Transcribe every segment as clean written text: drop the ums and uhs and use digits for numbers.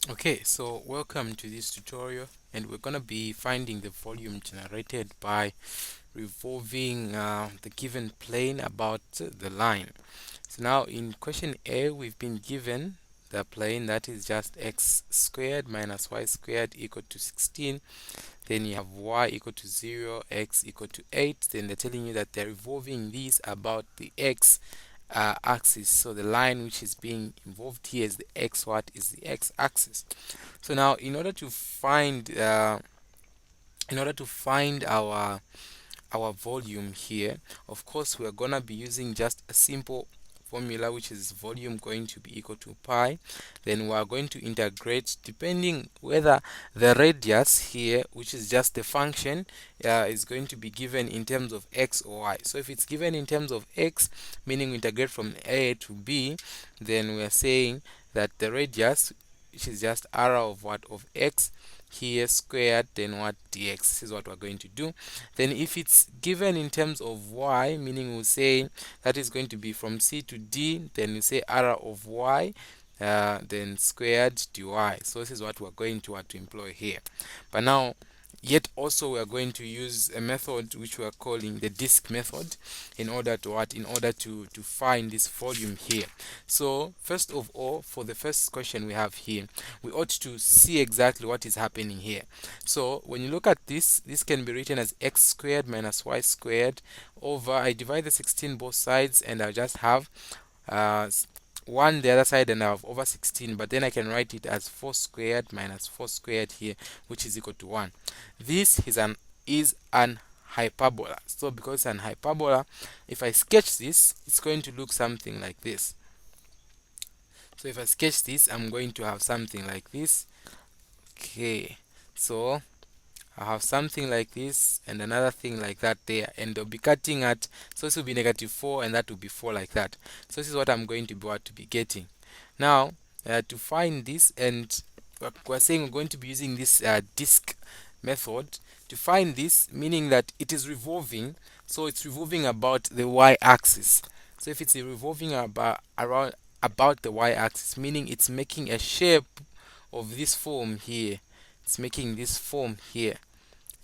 Okay, so welcome to this tutorial, and we're gonna be finding the volume generated by revolving the given plane about the line. So now in question A, we've been given the plane that is just x squared minus y squared equal to 16. Then you have y equal to 0, x equal to 8. Then they're telling you that they're revolving these about the x axis. So the line which is being involved here is the x, what is the x axis. So now in order to find our volume here, of course we are gonna be using just a simple formula, which is volume going to be equal to pi. Then we are going to integrate depending whether the radius here, which is just the function, is going to be given in terms of x or y. So if it's given in terms of x, meaning we integrate from a to b, then we are saying that the radius, which is just r of what, of x here squared, then what, dx. This is what we're going to do. Then if it's given in terms of y, meaning we'll say that is going to be from c to d, then we say r of y, then squared dy. So this is what we're going to employ here. But now, yet also we are going to use a method which we are calling the disk method in order to what, in order to find this volume here. So first of all, for the first question we have here, we ought to see exactly what is happening here. So when you look at this can be written as x squared minus y squared over, I divide the 16 both sides, and I'll just have uh, 1 the other side, and I have over 16, but then I can write it as 4 squared minus 4 squared here, which is equal to 1. This is an hyperbola. So because it's an hyperbola, if I sketch this, it's going to look something like this. So if I sketch this, I'm going to have something like this. Okay, so I have something like this and another thing like that there, and they'll be cutting at, so this will be negative 4 and that will be 4, like that. So this is what I'm going to be getting. Now to find this, and we're saying we're going to be using this disk method to find this, meaning that it is revolving, so it's revolving about the y-axis. So if it's revolving about the y-axis, meaning it's making a shape of this form here, it's making this form here,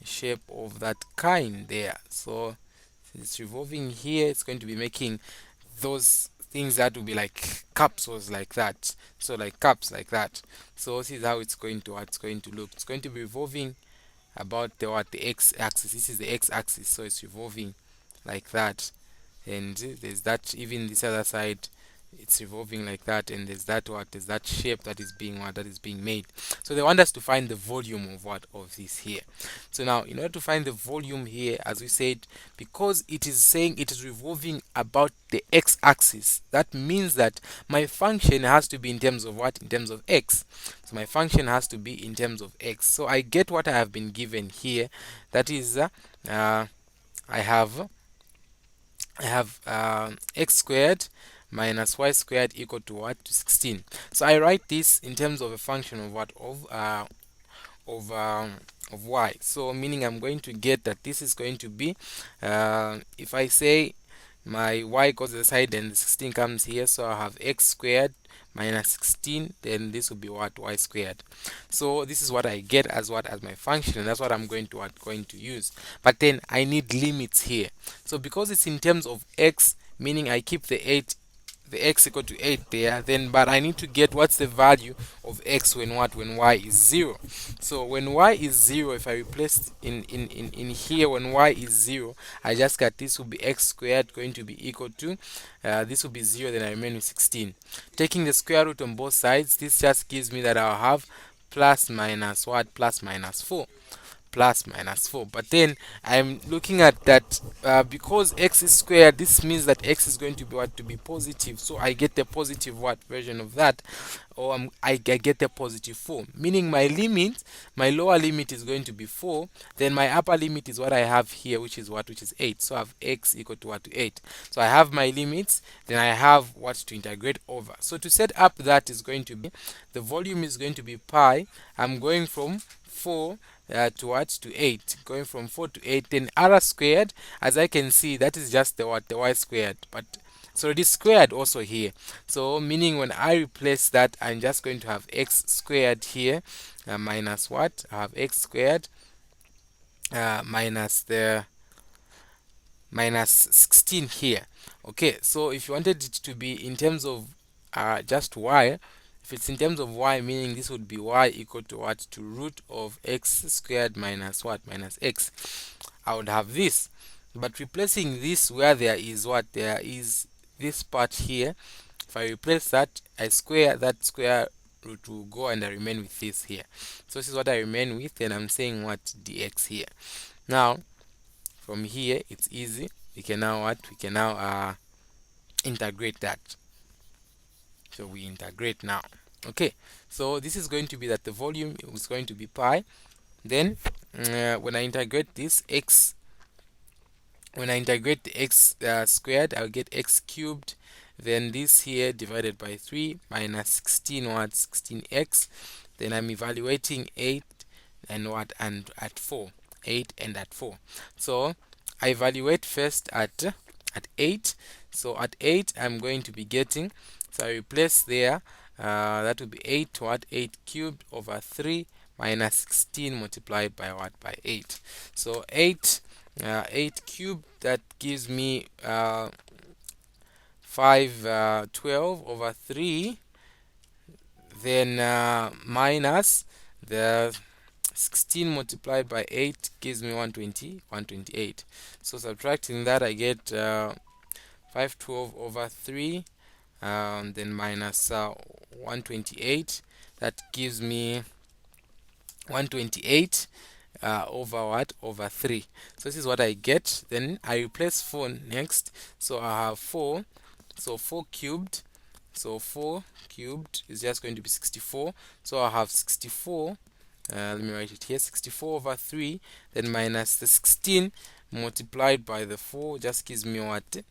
shape of that kind there. So it's revolving here, it's going to be making those things that will be like capsules like that, so like cups like that. So this is how it's going to look. It's going to be revolving about the x axis. This is the x axis, so it's revolving like that. And there's that, even this other side, it's revolving like that, and there's that shape that is being made. So they want us to find the volume of of this here. So now in order to find the volume here, as we said, because it is saying it is revolving about the x-axis, that means that my function has to be in terms of what, in terms of x. So my function has to be in terms of x. So I get what I have been given here, that is I have x squared minus y squared equal to what, to 16. So I write this in terms of a function of what, of of y. So meaning I'm going to get that this is going to be, if I say my y goes to the side and the 16 comes here, so I have x squared minus 16, then this will be what, y squared. So this is what I get as what, as my function, and that's what I'm going to use. But then I need limits here. So because it's in terms of x, meaning I keep the x equal to 8 there, then but I need to get what's the value of x when what, when y is 0. So when y is 0, if I replace in here, when y is 0, I just got this will be x squared going to be equal to this will be 0, then I remain with 16. Taking the square root on both sides, this just gives me that I'll have plus minus what, plus minus 4, plus minus 4. But then I'm looking at that, because x is squared, this means that x is going to be what, to be positive. So I get the positive what version of that, or I get the positive 4, meaning my limit, my lower limit is going to be 4, then my upper limit is what I have here, which is what, which is 8. So I have x equal to what, to 8. So I have my limits, then I have what to integrate over. So to set up, that is going to be, the volume is going to be pi. I'm going from 4 to what, to 8, going from 4 to 8. Then r squared, as I can see, that is just the what, the y squared, but So it is squared also here. So meaning when I replace that, I'm just going to have x squared here, minus what? I have x squared minus the minus 16 here. Okay, so if you wanted it to be in terms of just y, if it's in terms of y, meaning this would be y equal to what? To root of x squared minus what? Minus x. I would have this. But replacing this where there is what? There is this part here. If I replace that, I square that square root will go and I remain with this here. So this is what I remain with, and I'm saying what? Dx here. Now, from here, it's easy. We can now what? We can now integrate that. So we integrate now. Okay, so this is going to be that the volume is going to be pi. Then when I integrate this x, when I integrate the x squared, I'll get x cubed. Then this here divided by 3 minus 16 what? 16x. Then I'm evaluating 8 and what? And at 4. 8 and at 4. So I evaluate first at 8. So at 8 I'm going to be getting, so I replace there, that will be 8 what? 8 cubed over 3 minus 16 multiplied by what? By 8. So 8 cubed, that gives me 12 over 3, then minus the 16 multiplied by 8 gives me 128. So subtracting that, I get 512 over 3, then minus 128. That gives me 128 over what? Over 3. So this is what I get. Then I replace 4 next. So I have 4. So 4 cubed. So 4 cubed is just going to be 64. So I have 64. Let me write it here. 64 over 3. Then minus the 16 multiplied by the 4 just gives me what?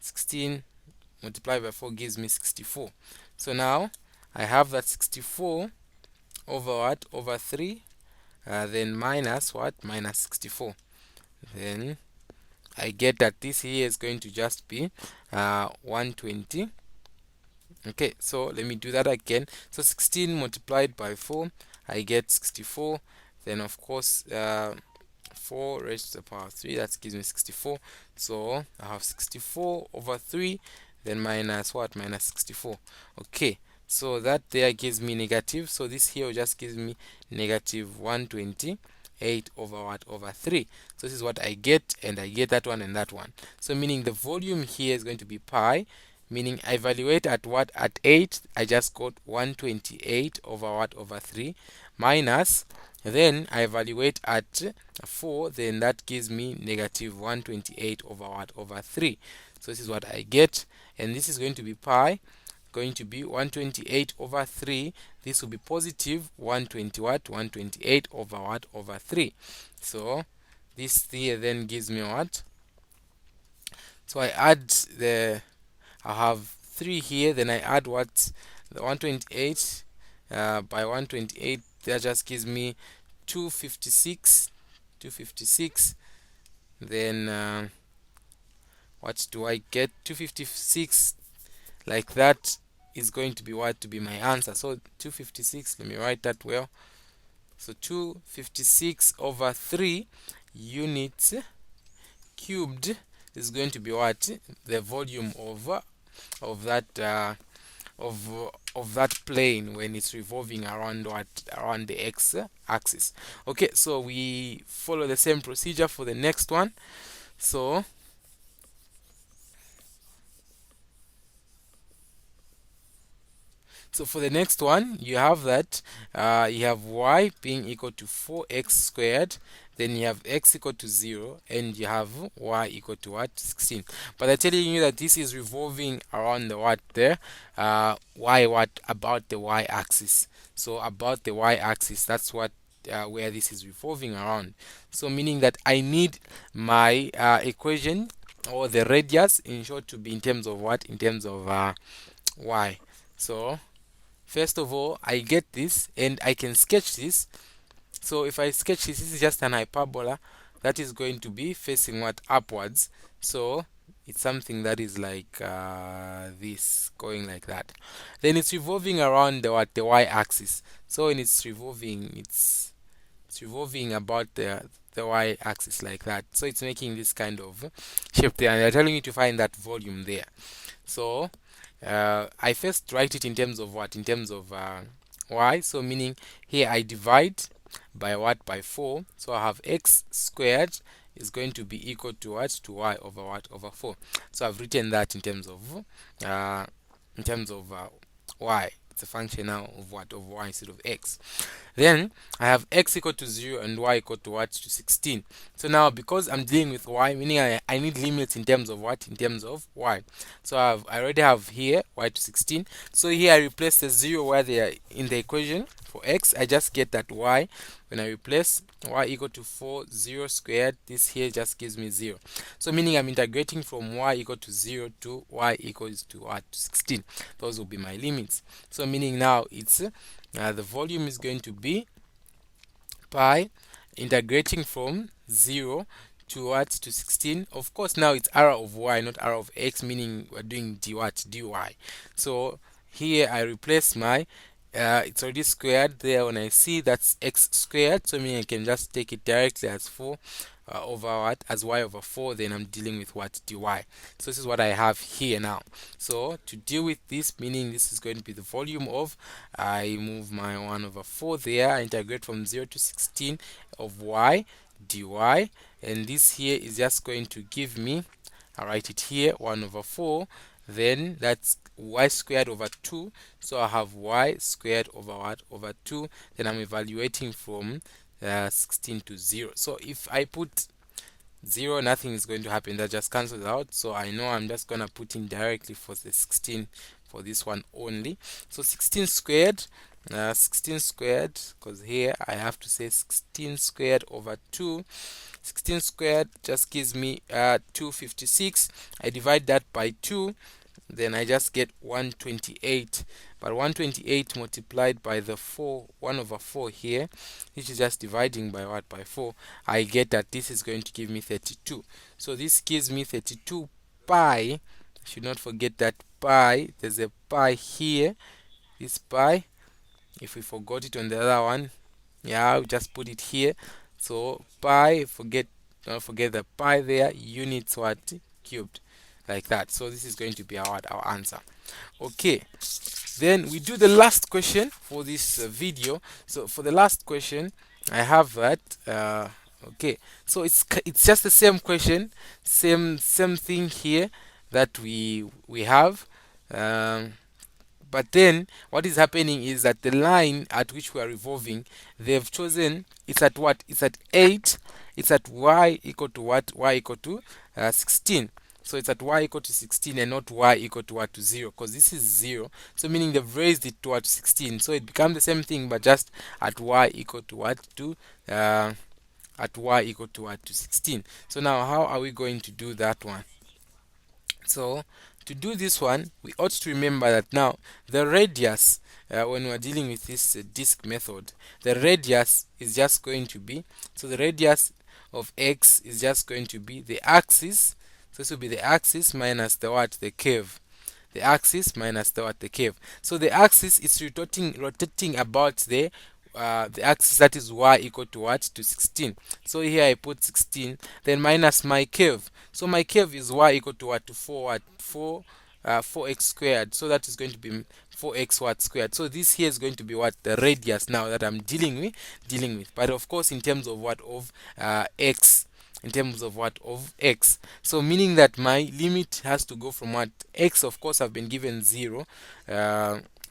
16 multiplied by 4 gives me 64. So now I have that 64 over what? Over 3. Then minus what? Minus 64. Then I get that this here is going to just be 120. Okay, so let me do that again. So 16 multiplied by 4, I get 64. Then of course 4 raised to the power 3, that gives me 64. So I have 64 over 3, then minus what? Minus 64. Okay, so that there gives me negative. So this here will just gives me negative 128 over what? Over 3. So this is what I get, and I get that one and that one. So meaning the volume here is going to be pi, meaning I evaluate at what? At 8, I just got 128 over what? Over 3, minus, then I evaluate at 4, then that gives me negative 128 over what? Over 3. So this is what I get, and this is going to be pi, going to be 128 over 3. This will be positive 120 what? 128 over what? Over 3. So this here then gives me what? So I add the, I have 3 here, then I add what? The 128 by 128, that just gives me 256. 256. Then what do I get? 256, like that is going to be what? To be my answer. So 256, let me write that well. So 256 over 3 units cubed is going to be what? The volume of that of that plane when it's revolving around what? Around the x-axis. Okay, so we follow the same procedure for the next one. So for the next one, you have that you have y being equal to 4x squared, then you have x equal to 0, and you have y equal to what? 16. But I'm telling you that this is revolving around the what there? Y what? About the y-axis. So about the y-axis, that's what where this is revolving around. So meaning that I need my equation, or the radius in short, to be in terms of what? In terms of y. So first of all, I get this, and I can sketch this. So if I sketch this, this is just an hyperbola that is going to be facing what? Upwards. So it's something that is like this, going like that. Then it's revolving around the y-axis. So when it's revolving, it's revolving about the y-axis like that. So it's making this kind of shape there, and they're telling you to find that volume there. So I first write it in terms of what? In terms of y. So meaning here I divide by what? By 4. So I have x squared is going to be equal to what? To y over what? Over 4. So I've written that uh, in terms of y. It's a function now of what? Of y instead of x. Then I have x equal to 0 and y equal to what? To 16. So now because I'm dealing with y, meaning I need limits in terms of what? In terms of y. So I already have here y to 16. So here I replace the 0 where they are in the equation for x. I just get that y. When I replace y equal to 4, 0 squared, this here just gives me 0. So meaning I'm integrating from y equal to 0 to y equals to what? To 16. Those will be my limits. So meaning now it's the volume is going to be pi integrating from 0 to what? To 16. Of course now it's r of y, not r of x, meaning we're doing dy. So here I replace my it's already squared there. When I see that's x squared, so meaning I can just take it directly as 4 over what? As y over 4. Then I'm dealing with what? Dy. So this is what I have here now. So to deal with this, meaning this is going to be the volume of, I move my 1 over 4 there, I integrate from 0 to 16 of y dy, and this here is just going to give me, I write it here, 1 over 4, then that's y squared over 2. So I have y squared over what? Over 2. Then I'm evaluating from 16 to 0. So if I put 0, nothing is going to happen. That just cancels out. So I know I'm just gonna put in directly for the 16 for this one only. So 16 squared, 16 squared, because here I have to say 16 squared over 2. 16 squared just gives me 256. I divide that by 2, then I just get 128. But 128 multiplied by the 4, 1 over 4 here, which is just dividing by what? By 4, I get that this is going to give me 32. So this gives me 32 pi. I should not forget that pi. There's a pi here. This pi, if we forgot it on the other one, yeah, I'll just put it here. So pi, don't forget the pi there, units what? Cubed, like that. So this is going to be our answer. Okay, then we do the last question for this video. So for the last question, I have that okay, so it's just the same question, same thing here that we have, um, but then what is happening is that the line at which we are revolving, they've chosen, it's at what? It's at 8. It's at y equal to what? Y equal to 16. So it's at y equal to 16 and not y equal to what? To 0, because this is 0. So meaning they've raised it to what? 16. So it becomes the same thing, but just at y equal to what? To at y equal to what? To 16. So now how are we going to do that one? So to do this one, we ought to remember that now the radius, when we're dealing with this disk method, the radius is just going to be, so the radius of x is just going to be the axis. So this will be the axis minus the what? The curve. The axis minus the what? The curve. So the axis is rotating about the axis, that is y equal to what? To 16. So here I put 16, then minus my curve. So my curve is y equal to what? To 4 what? 4x squared. So that is going to be 4x what squared. So this here is going to be what? The radius now that I'm dealing with. But of course in terms of what? Of x. In terms of what? Of x. So meaning that my limit has to go from what? X, of course I've been given 0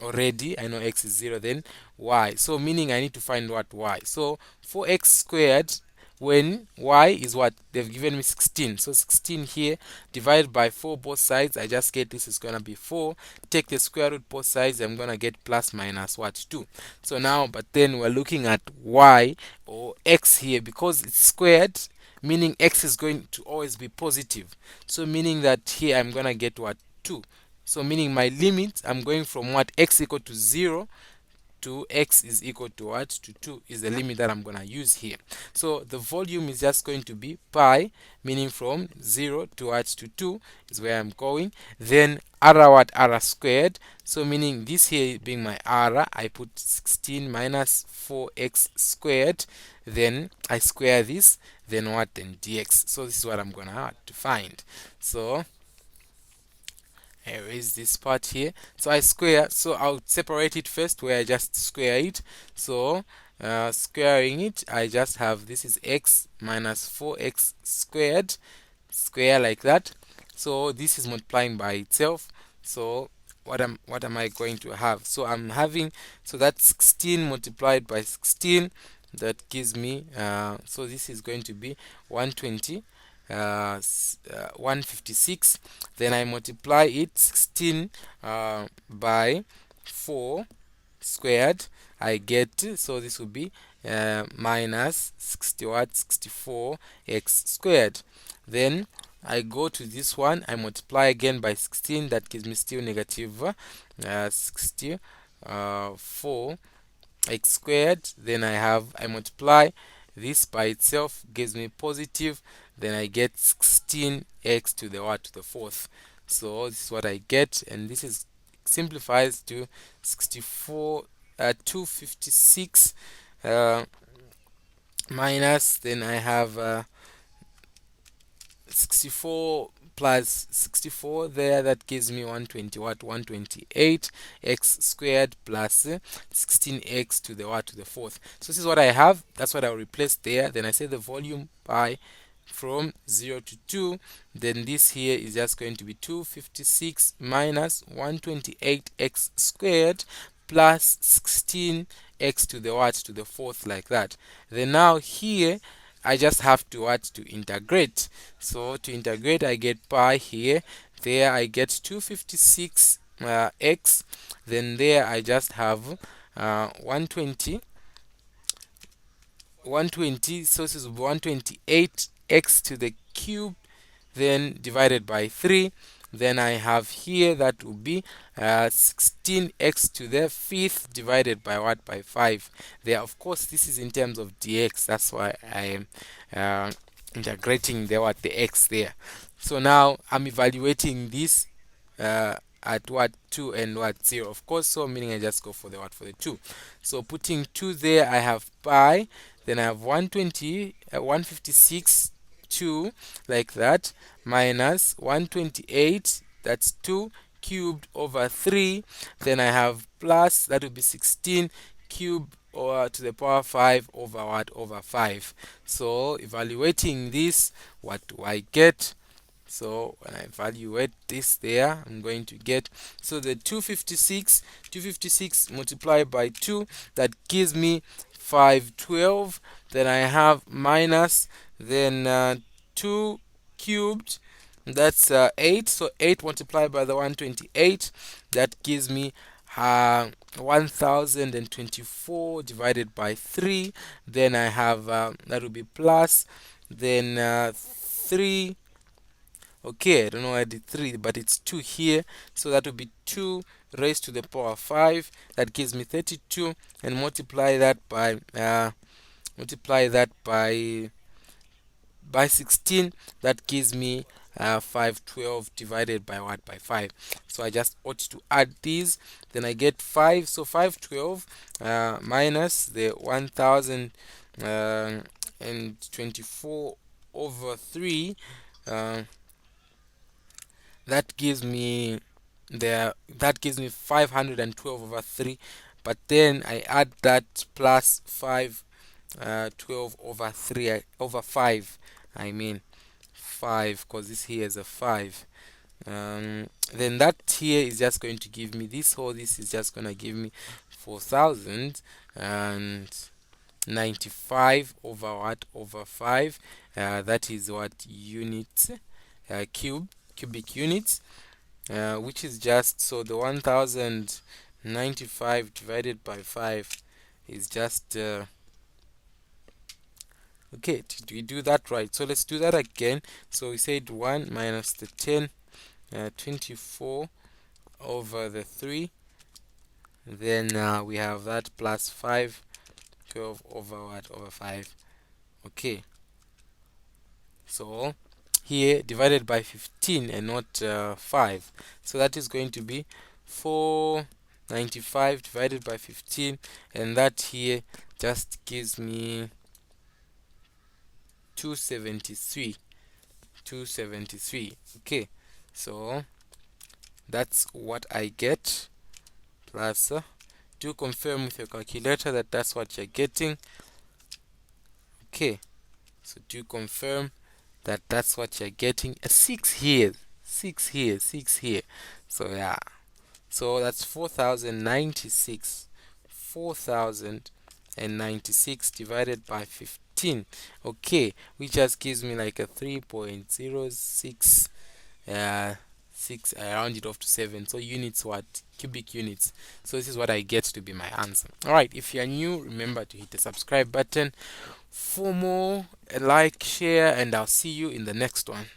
already. I know x is 0, then y. So meaning I need to find what? Y. So 4x squared, when y is what? They've given me 16. So 16 here, divided by 4 both sides, I just get this is gonna be 4. Take the square root both sides, I'm gonna get plus minus what? 2. So now, but then we're looking at y or x here, because it's squared, meaning x is going to always be positive. So meaning that here I'm gonna get what? 2. So meaning my limit, I'm going from what? X equal to 0 to x is equal to what? To 2 is the limit that I'm gonna use here. So the volume is just going to be pi, meaning from 0 to what? To 2 is where I'm going. Then r what? R squared. So meaning this here being my r, I put 16 minus 4x squared. Then I square this. Then what? Then dx. So this is what I'm gonna have to find. So here is this part here. So I square, so I'll separate it first where I just square it. So squaring it, I just have this is x minus 4x squared, square like that. So this is multiplying by itself. So what am I going to have? So I'm having, so that's 16 multiplied by 16, that gives me so this is going to be 120, 156. Then I multiply it 16 by 4 squared, I get, so this will be minus 60 what? 64 x squared. Then I go to this one, I multiply again by 16, that gives me still negative 64 x squared. Then I multiply this by itself, gives me positive, then I get 16x to the what? To the fourth. So this is what I get, and this is simplifies to 64 256 minus, then I have 64 plus 64 there, that gives me 120 what? 128 x squared plus 16x to the what? To the fourth. So this is what I have, that's what I'll replace there. Then I say the volume pi from 0 to 2, then this here is just going to be 256 minus 128x squared plus 16x to the what? To the fourth, like that. Then now here I just have to what? To integrate. So to integrate, I get pi here, there I get 256 x, then there I just have 120, so this is 128 x to the cube, then divided by 3. Then I have here, that will be 16x to the fifth divided by what? By 5. There, of course, this is in terms of dx, that's why I am integrating the what? The x there. So now I'm evaluating this at what? 2 and what? 0, of course, so meaning I just go for the what? For the 2. So putting 2 there, I have pi, then I have 120 156 2, like that, minus 128, that's 2 cubed over 3, then I have plus, that would be 16 cubed or to the power 5 over what? Over 5. So evaluating this, what do I get? So when I evaluate this there, I'm going to get, so the 256 multiplied by 2, that gives me 512. Then I have minus, then 2 cubed, that's 8. So 8 multiplied by the 128, that gives me 1024 divided by 3. Then I have that will be plus, then 3. Okay, I don't know why I did 3, but it's 2 here. So that will be 2 raised to the power 5. That gives me 32, and multiply that by 16. That gives me 512 divided by what? By 5. So I just ought to add these. Then I get 5. So 512 minus the 1024 over 3. That gives me 512 over 3, but then I add that plus 512 over 3 over 5, I mean 5, because this here is a 5. Then that here is just going to give me this whole, this is just going to give me 4095 over what? Over 5. That is what? Units, cubic units, which is just, so the 1095 divided by 5 is just okay. Did we do that right? So let's do that again. So we said 1 minus the 24 over the 3, then we have that plus 5, 12 over what, over 5. Okay, so here divided by 15 and not 5, so that is going to be 495 divided by 15, and that here just gives me 273. 273. Okay, so that's what I get, plus do confirm with your calculator that that's what you're getting. Okay, so do confirm that that's what you're getting. A 6 here, 6 here, 6 here. So yeah, so that's 4096. 4096 divided by 15. Okay, which just gives me like a 3.06 6. I round it off to 7, so units, what, cubic units. So this is what I get to be my answer. All right, if you are new, remember to hit the subscribe button for more, like, share, and I'll see you in the next one.